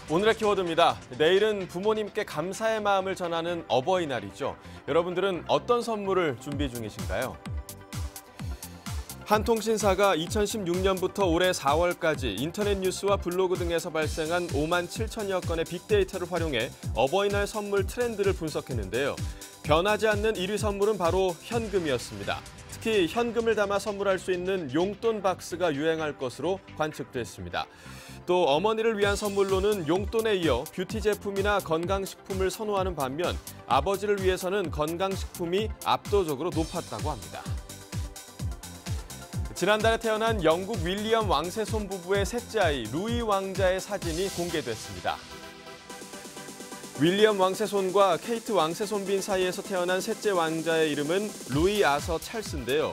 오늘의 키워드입니다. 내일은 부모님께 감사의 마음을 전하는 어버이날이죠. 여러분들은 어떤 선물을 준비 중이신가요? 한 통신사가 2016년부터 올해 4월까지 인터넷 뉴스와 블로그 등에서 발생한 5만 7천여 건의 빅데이터를 활용해 어버이날 선물 트렌드를 분석했는데요. 변하지 않는 1위 선물은 바로 현금이었습니다. 특히 현금을 담아 선물할 수 있는 용돈 박스가 유행할 것으로 관측됐습니다. 또 어머니를 위한 선물로는 용돈에 이어 뷰티 제품이나 건강식품을 선호하는 반면 아버지를 위해서는 건강식품이 압도적으로 높았다고 합니다. 지난달에 태어난 영국 윌리엄 왕세손 부부의 셋째 아이 루이 왕자의 사진이 공개됐습니다. 윌리엄 왕세손과 케이트 왕세손빈 사이에서 태어난 셋째 왕자의 이름은 루이 아서 찰스인데요.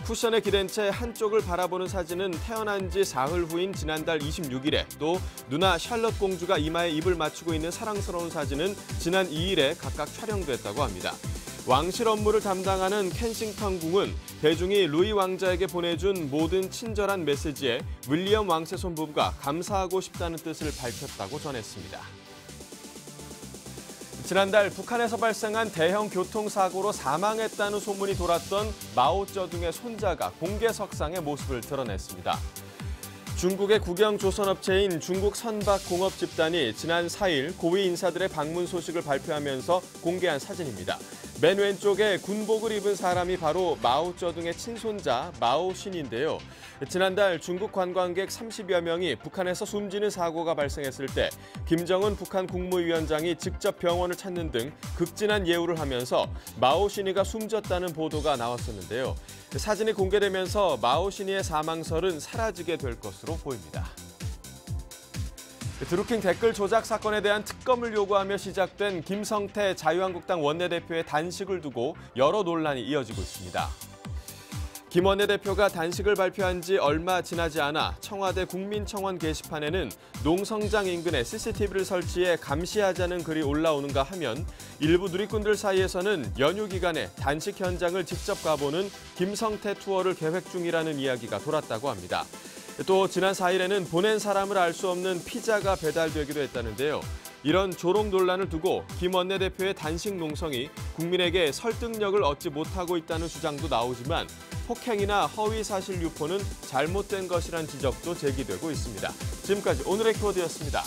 쿠션에 기댄 채 한쪽을 바라보는 사진은 태어난 지 사흘 후인 지난달 26일에 또 누나 샬럿 공주가 이마에 입을 맞추고 있는 사랑스러운 사진은 지난 2일에 각각 촬영됐다고 합니다. 왕실 업무를 담당하는 켄싱턴 궁은 대중이 루이 왕자에게 보내준 모든 친절한 메시지에 윌리엄 왕세손 부부가 감사하고 싶다는 뜻을 밝혔다고 전했습니다. 지난달 북한에서 발생한 대형 교통사고로 사망했다는 소문이 돌았던 마오쩌둥의 손자가 공개석상에 모습을 드러냈습니다. 중국의 국영조선업체인 중국선박공업집단이 지난 4일 고위 인사들의 방문 소식을 발표하면서 공개한 사진입니다. 맨 왼쪽에 군복을 입은 사람이 바로 마오쩌둥의 친손자 마오신인데요. 지난달 중국 관광객 30여 명이 북한에서 숨지는 사고가 발생했을 때 김정은 북한 국무위원장이 직접 병원을 찾는 등 극진한 예우를 하면서 마오신이가 숨졌다는 보도가 나왔었는데요. 사진이 공개되면서 마오신이의 사망설은 사라지게 될 것으로 보입니다. 드루킹 댓글 조작 사건에 대한 특검을 요구하며 시작된 김성태 자유한국당 원내대표의 단식을 두고 여러 논란이 이어지고 있습니다. 김 원내대표가 단식을 발표한 지 얼마 지나지 않아 청와대 국민청원 게시판에는 농성장 인근에 CCTV를 설치해 감시하자는 글이 올라오는가 하면 일부 누리꾼들 사이에서는 연휴 기간에 단식 현장을 직접 가보는 김성태 투어를 계획 중이라는 이야기가 돌았다고 합니다. 또 지난 4일에는 보낸 사람을 알 수 없는 피자가 배달되기도 했다는데요. 이런 조롱 논란을 두고 김 원내대표의 단식 농성이 국민에게 설득력을 얻지 못하고 있다는 주장도 나오지만 폭행이나 허위사실 유포는 잘못된 것이란 지적도 제기되고 있습니다. 지금까지 오늘의 키워드였습니다.